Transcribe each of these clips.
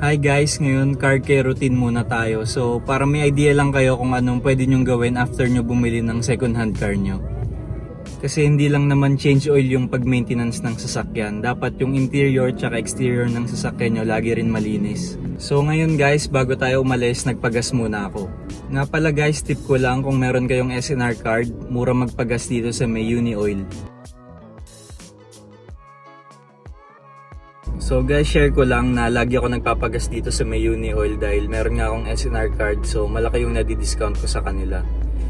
Hi guys, ngayon car care routine muna tayo. So para may idea lang kayo kung anong pwede nyong gawin after nyo bumili ng second hand car nyo. Kasi hindi lang naman change oil yung pag-maintenance ng sasakyan. Dapat yung interior tsaka exterior ng sasakyan nyo lagi rin malinis. So ngayon guys, bago tayo umalis, nagpagas muna ako. Nga pala guys, tip ko lang kung meron kayong SNR card, mura magpagas dito sa may Uni Oil. So guys, share ko lang na lagi ako nagpapagas dito sa may Uni Oil dahil meron nga akong SNR card, so malaki yung nadi-discount ko sa kanila.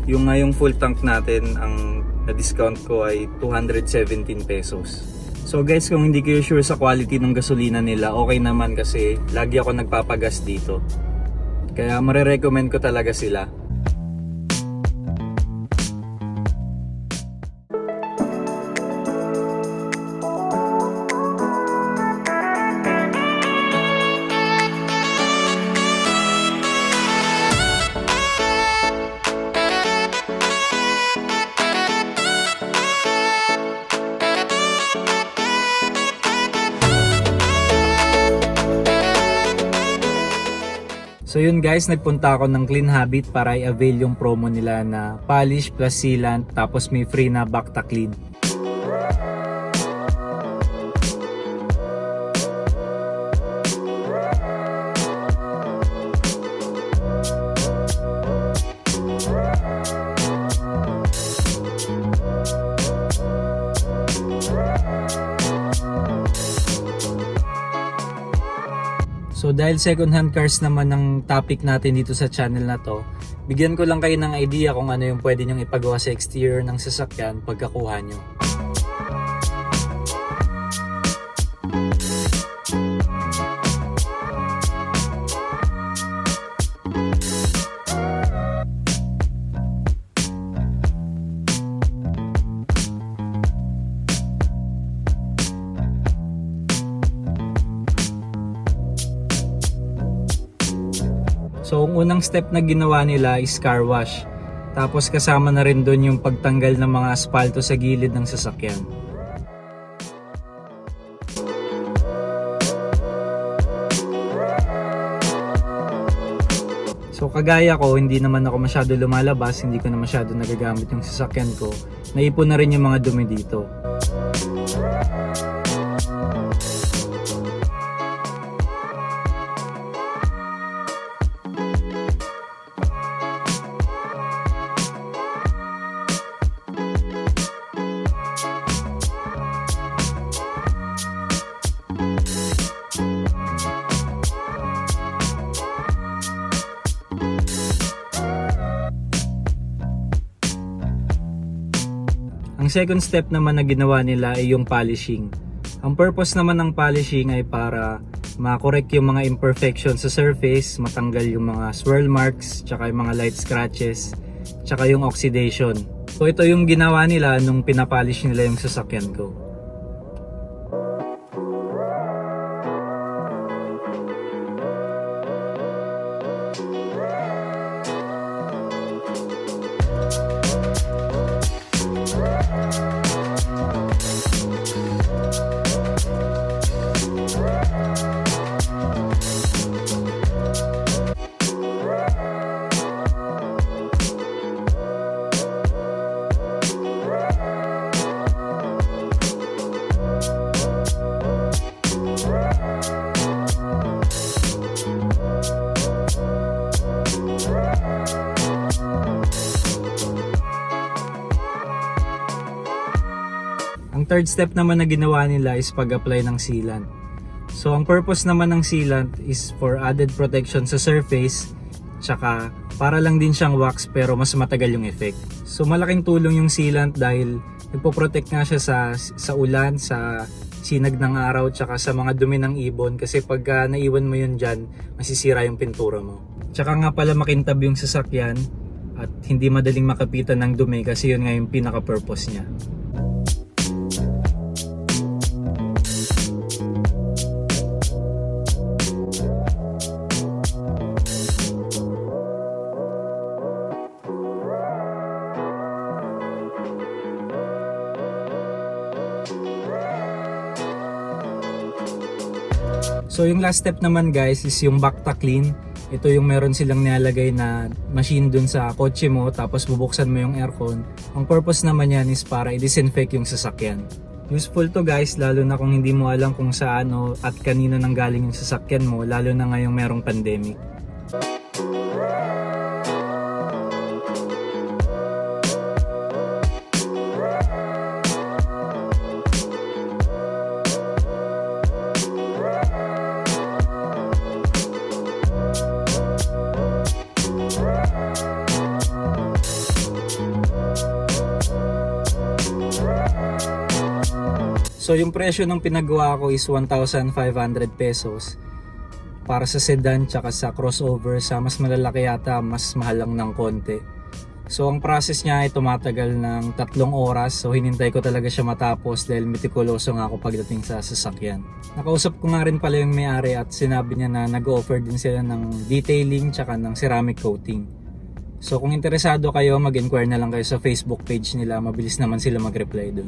Yung nga yung full tank natin, ang na-discount ko ay 217 pesos. So guys, kung hindi kayo sure sa quality ng gasolina nila, okay naman kasi lagi ako nagpapagas dito. Kaya marirecommend ko talaga sila. So yun guys, nagpunta ako ng Clean Habit para i-avail yung promo nila na polish plus sealant tapos may free na Bacta Clean. So dahil second hand cars naman ang topic natin dito sa channel na to, bigyan ko lang kayo ng idea kung ano yung pwede nyong ipagawa sa exterior ng sasakyan pagkakuha nyo. So ang unang step na ginawa nila is car wash. Tapos kasama na rin doon yung pagtanggal ng mga asphalto sa gilid ng sasakyan. So kagaya ko, hindi naman ako masyado lumalabas, hindi ko na masyado nagagamit yung sasakyan ko. Naipon na rin yung mga dumi dito. Ang second step naman na ginawa nila ay yung polishing. Ang purpose naman ng polishing ay para ma-correct yung mga imperfections sa surface, matanggal yung mga swirl marks, tsaka yung mga light scratches, tsaka yung oxidation. So ito yung ginawa nila nung pinapolish nila yung sasakyan ko. Ang third step naman na ginawa nila is pag-apply ng sealant. So ang purpose naman ng sealant is for added protection sa surface, tsaka para lang din siyang wax pero mas matagal yung effect. So malaking tulong yung sealant dahil nagpo-protect nga siya sa ulan, sa sinag ng araw, tsaka sa mga dumi ng ibon kasi pagka naiwan mo yun dyan, masisira yung pintura mo. Tsaka nga pala makintab yung sasakyan at hindi madaling makapitan ng dumi kasi yun nga yung pinaka-purpose niya. So yung last step naman guys is yung Bacta Clean. Ito yung meron silang nilalagay na machine dun sa kotse mo, tapos bubuksan mo yung aircon. Ang purpose naman yan is para i-disinfect yung sasakyan. Useful to guys, lalo na kung hindi mo alam kung saan at kanino nanggaling yung sasakyan mo, lalo na ngayong merong pandemic. So yung presyo ng pinagawa ko is 1,500 pesos. Para sa sedan tsaka sa crossover, sa mas malalaki yata mas mahal lang ng konti. So ang process niya ay tumatagal ng 3 oras. So hinintay ko talaga siya matapos dahil mitikuloso nga ako pagdating sa sasakyan. Nakausap ko nga rin pala yung may-ari at sinabi niya na nag-offer din sila ng detailing tsaka ng ceramic coating. So kung interesado kayo, mag-inquire na lang kayo sa Facebook page nila. Mabilis naman sila mag-reply dun.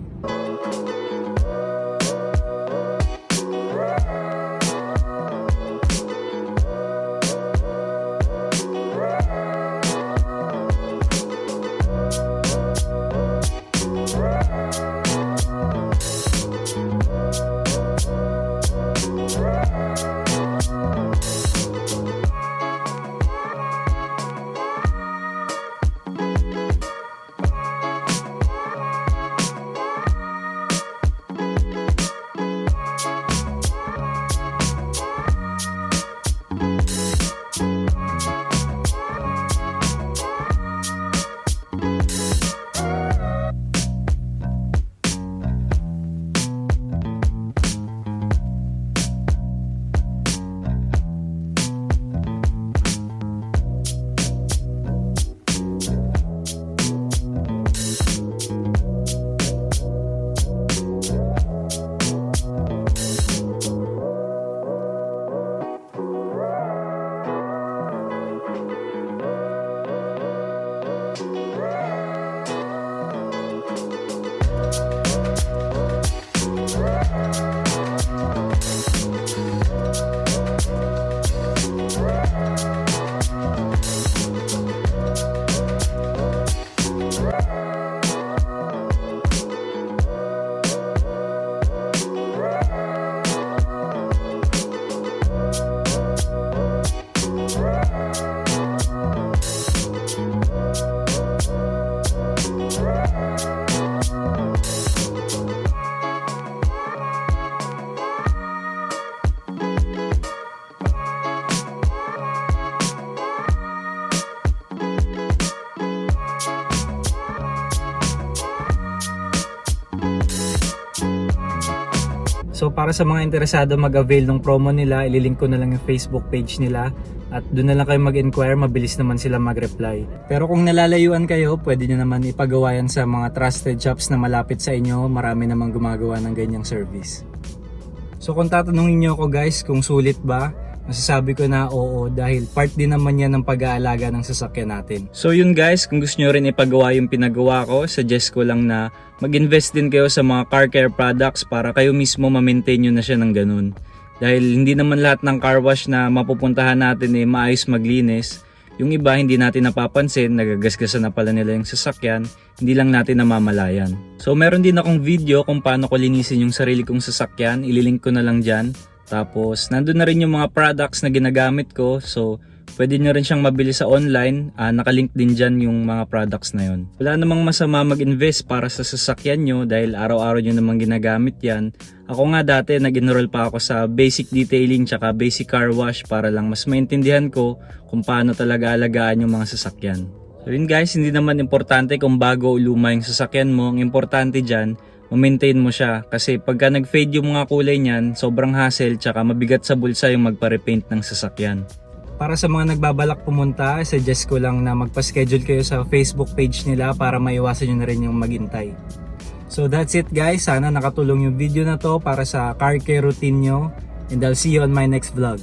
So para sa mga interesado mag-avail ng promo nila, ililink ko na lang yung Facebook page nila at doon na lang kayo mag-inquire, mabilis naman sila mag-reply. Pero kung nalalayuan kayo, pwede nyo naman ipagawa yan sa mga trusted shops na malapit sa inyo. Marami namang gumagawa ng ganyang service. So kung tatanungin nyo ako guys kung sulit ba, masasabi ko na oo dahil part din naman yan ng pag-aalaga ng sasakyan natin. So yun guys, kung gusto nyo rin ipagawa yung pinagawa ko, suggest ko lang na mag-invest din kayo sa mga car care products para kayo mismo ma-maintain nyo na siya ng ganun. Dahil hindi naman lahat ng car wash na mapupuntahan natin maayos maglinis. Yung iba hindi natin napapansin, nagagasgasan na pala nila yung sasakyan, hindi lang natin namamalayan. So meron din akong video kung paano ko linisin yung sarili kong sasakyan, ililink ko na lang dyan. Tapos nandun na rin yung mga products na ginagamit ko, so pwede nyo rin siyang mabili sa online, nakalink din dyan yung mga products na yun. Wala namang masama mag-invest para sa sasakyan nyo dahil araw-araw nyo namang ginagamit yan. Ako nga dati nag-enroll pa ako sa basic detailing tsaka basic car wash para lang mas maintindihan ko kung paano talaga alagaan yung mga sasakyan. So yun guys, hindi naman importante kung bago o luma yung sasakyan mo, ang importante dyan, ma-maintain mo siya kasi pagka nag-fade yung mga kulay niyan, sobrang hassle tsaka mabigat sa bulsa yung magpa-repaint ng sasakyan. Para sa mga nagbabalak pumunta, suggest ko lang na magpa-schedule kayo sa Facebook page nila para maiwasan nyo na rin yung maghintay. So that's it guys, sana nakatulong yung video na to para sa car care routine nyo and I'll see you on my next vlog.